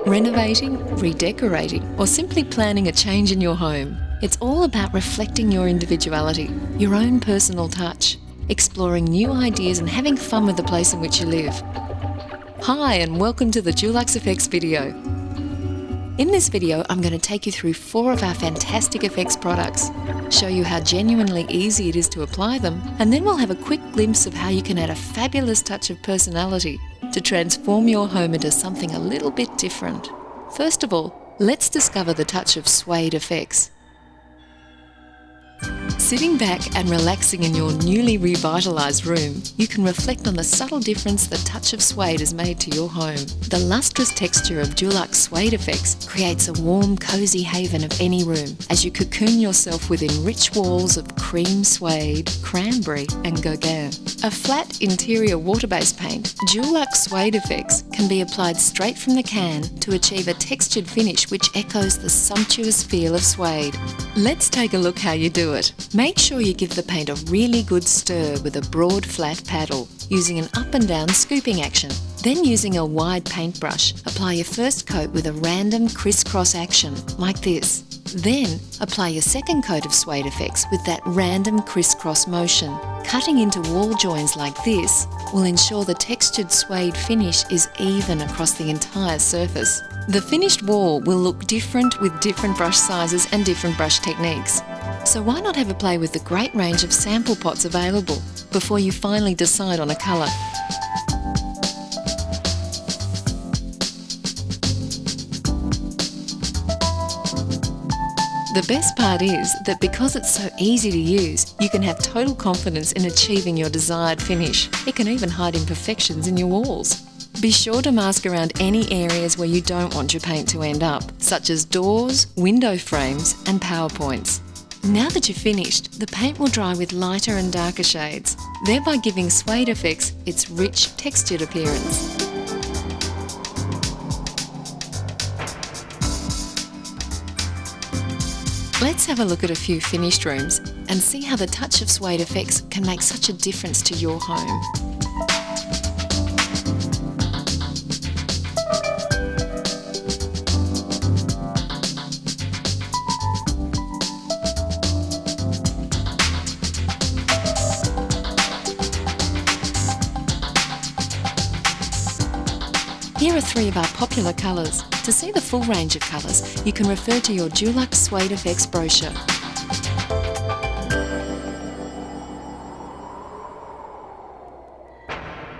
renovating, redecorating, or simply planning a change in your home. It's all about reflecting your individuality, your own personal touch, exploring new ideas and having fun with the place in which you live. Hi and welcome to the Dulux Effects video. In this video, I'm going to take you through 4 of our fantastic effects products, show you how genuinely easy it is to apply them, and then we'll have a quick glimpse of how you can add a fabulous touch of personality to transform your home into something a little bit different. First of all, let's discover the touch of suede effects. Sitting back and relaxing in your newly revitalised room, you can reflect on the subtle difference the touch of suede has made to your home. The lustrous texture of Dulux suede effects creates a warm, cosy haven of any room as you cocoon yourself within rich walls of cream suede, cranberry and Gauguin. A flat interior water-based paint, Dulux suede effects can be applied straight from the can to achieve a textured finish which echoes the sumptuous feel of suede. Let's take a look how you do it. Make sure you give the paint a really good stir with a broad flat paddle, using an up and down scooping action. Then using a wide paintbrush, apply your first coat with a random crisscross action, like this. Then apply your second coat of suede effects with that random crisscross motion. Cutting into wall joins like this will ensure the textured suede finish is even across the entire surface. The finished wall will look different with different brush sizes and different brush techniques. So why not have a play with the great range of sample pots available before you finally decide on a colour? The best part is that because it's so easy to use, you can have total confidence in achieving your desired finish. It can even hide imperfections in your walls. Be sure to mask around any areas where you don't want your paint to end up, such as doors, window frames and power points. Now that you've finished, the paint will dry with lighter and darker shades, thereby giving suede effects its rich, textured appearance. Let's have a look at a few finished rooms and see how the touch of suede effects can make such a difference to your home. Here are 3 of our popular colours. To see the full range of colours, you can refer to your Dulux Suede Effects brochure.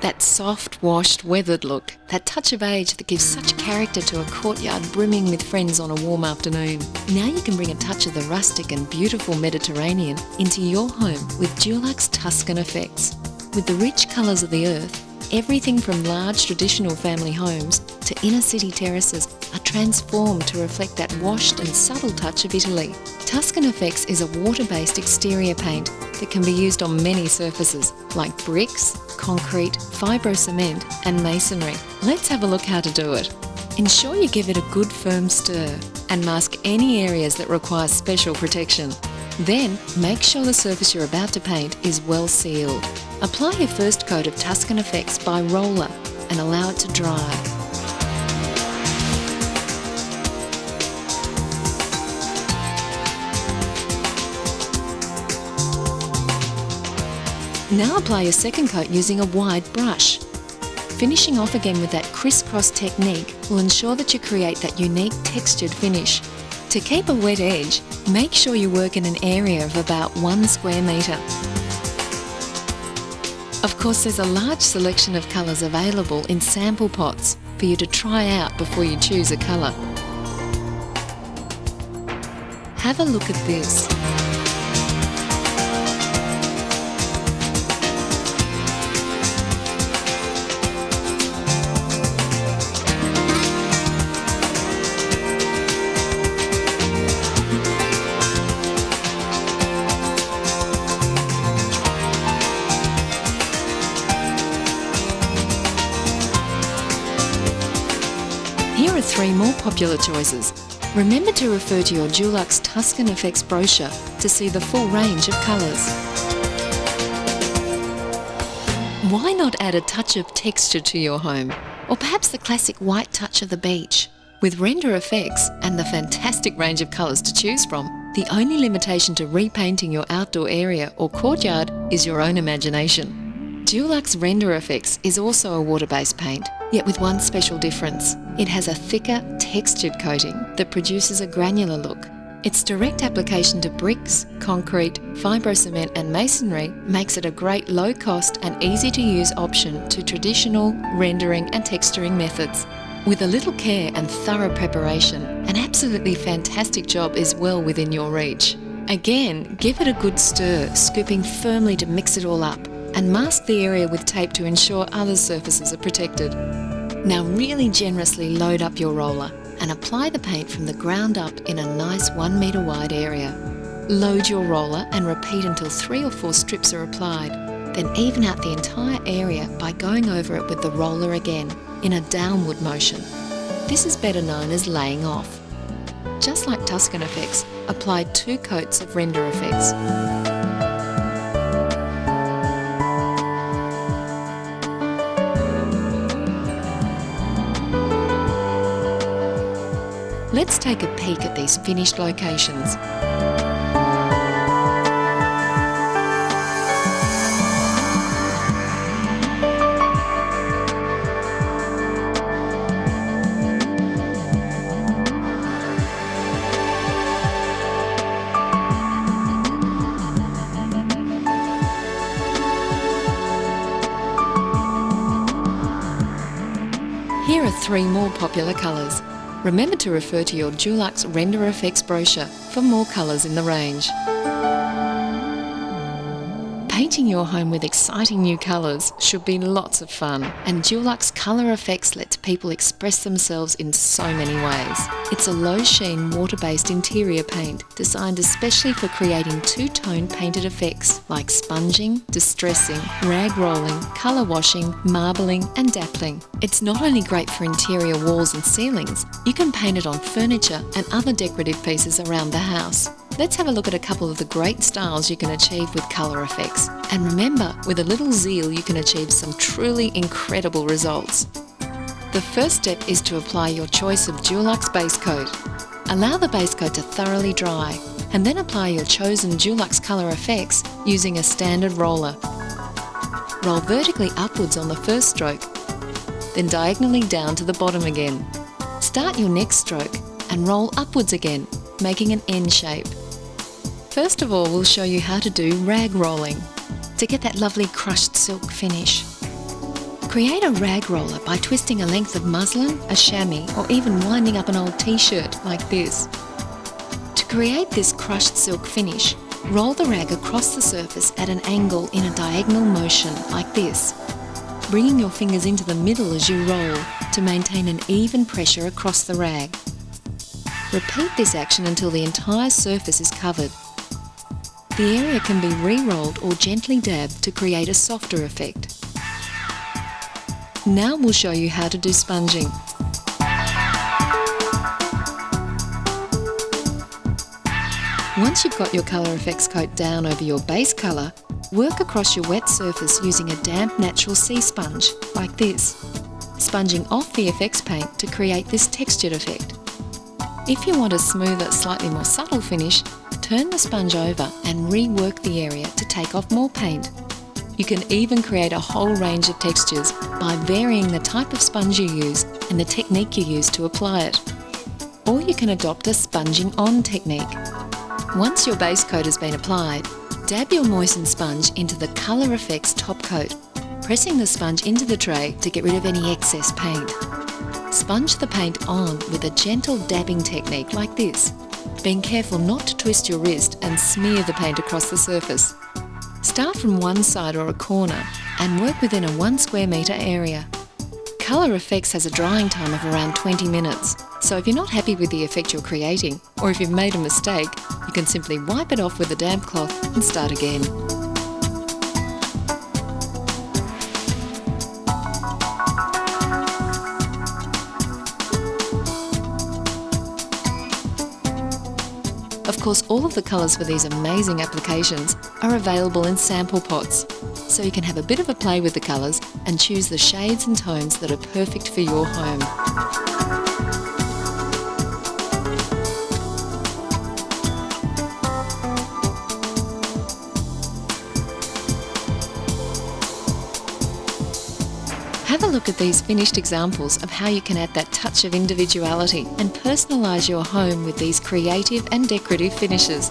That soft, washed, weathered look, that touch of age that gives such character to a courtyard brimming with friends on a warm afternoon. Now you can bring a touch of the rustic and beautiful Mediterranean into your home with Dulux Tuscan Effects. With the rich colours of the earth, everything from large traditional family homes to inner city terraces are transformed to reflect that washed and subtle touch of Italy. Tuscan Effects is a water-based exterior paint that can be used on many surfaces like bricks, concrete, fibro-cement and masonry. Let's have a look how to do it. Ensure you give it a good firm stir and mask any areas that require special protection. Then, make sure the surface you're about to paint is well sealed. Apply your first coat of Tuscan Effects by roller and allow it to dry. Now apply your second coat using a wide brush. Finishing off again with that crisscross technique will ensure that you create that unique textured finish. To keep a wet edge, make sure you work in an area of about 1 square metre. Of course, there's a large selection of colours available in sample pots for you to try out before you choose a colour. Have a look at this. Here are 3 more popular choices. Remember to refer to your Dulux Tuscan Effects brochure to see the full range of colours. Why not add a touch of texture to your home? Or perhaps the classic white touch of the beach? With render effects and the fantastic range of colours to choose from, the only limitation to repainting your outdoor area or courtyard is your own imagination. Dulux Render Effects is also a water-based paint, yet with one special difference. It has a thicker, textured coating that produces a granular look. Its direct application to bricks, concrete, fibrocement and masonry makes it a great low-cost and easy-to-use option to traditional rendering and texturing methods. With a little care and thorough preparation, an absolutely fantastic job is well within your reach. Again, give it a good stir, scooping firmly to mix it all up, and mask the area with tape to ensure other surfaces are protected. Now really generously load up your roller and apply the paint from the ground up in a nice 1 metre wide area. Load your roller and repeat until 3 or 4 strips are applied. Then even out the entire area by going over it with the roller again in a downward motion. This is better known as laying off. Just like Tuscan Effects, apply 2 coats of render effects. Let's take a peek at these finished locations. Here are 3 more popular colours. Remember to refer to your Dulux Render Effects brochure for more colours in the range. Painting your home with exciting new colours should be lots of fun, and Dulux Colour Effects lets people express themselves in so many ways. It's a low-sheen, water-based interior paint designed especially for creating two-tone painted effects like sponging, distressing, rag rolling, colour washing, marbling and dappling. It's not only great for interior walls and ceilings, you can paint it on furniture and other decorative pieces around the house. Let's have a look at a couple of the great styles you can achieve with colour effects. And remember, with a little zeal you can achieve some truly incredible results. The first step is to apply your choice of Dulux base coat. Allow the base coat to thoroughly dry and then apply your chosen Dulux colour effects using a standard roller. Roll vertically upwards on the first stroke, then diagonally down to the bottom again. Start your next stroke and roll upwards again, making an N shape. First of all, we'll show you how to do rag rolling to get that lovely crushed silk finish. Create a rag roller by twisting a length of muslin, a chamois, or even winding up an old t-shirt like this. To create this crushed silk finish, roll the rag across the surface at an angle in a diagonal motion like this, bringing your fingers into the middle as you roll to maintain an even pressure across the rag. Repeat this action until the entire surface is covered. The area can be re-rolled or gently dabbed to create a softer effect. Now we'll show you how to do sponging. Once you've got your colour effects coat down over your base colour, work across your wet surface using a damp natural sea sponge, like this, sponging off the effects paint to create this textured effect. If you want a smoother, slightly more subtle finish, turn the sponge over and rework the area to take off more paint. You can even create a whole range of textures by varying the type of sponge you use and the technique you use to apply it. Or you can adopt a sponging on technique. Once your base coat has been applied, dab your moistened sponge into the colour effects top coat, pressing the sponge into the tray to get rid of any excess paint. Sponge the paint on with a gentle dabbing technique like this, being careful not to twist your wrist and smear the paint across the surface. Start from one side or a corner and work within a 1 square metre area. Colour Effects has a drying time of around 20 minutes, so if you're not happy with the effect you're creating, or if you've made a mistake, you can simply wipe it off with a damp cloth and start again. Of course, all of the colours for these amazing applications are available in sample pots, so you can have a bit of a play with the colours and choose the shades and tones that are perfect for your home. a look at these finished examples of how you can add that touch of individuality and personalise your home with these creative and decorative finishes.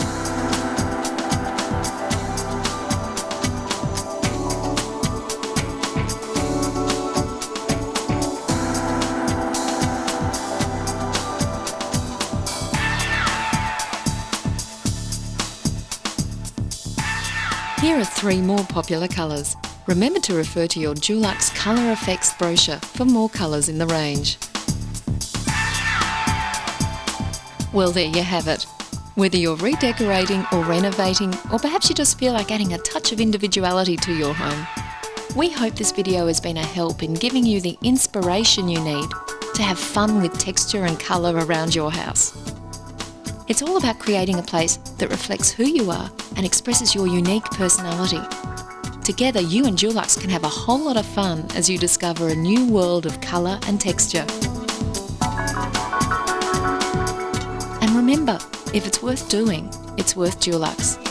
Here are 3 more popular colours. Remember to refer to your Dulux Colour Effects brochure for more colours in the range. Well, there you have it. Whether you're redecorating or renovating, or perhaps you just feel like adding a touch of individuality to your home, we hope this video has been a help in giving you the inspiration you need to have fun with texture and colour around your house. It's all about creating a place that reflects who you are and expresses your unique personality. Together, you and Dulux can have a whole lot of fun as you discover a new world of colour and texture. And remember, if it's worth doing, it's worth Dulux.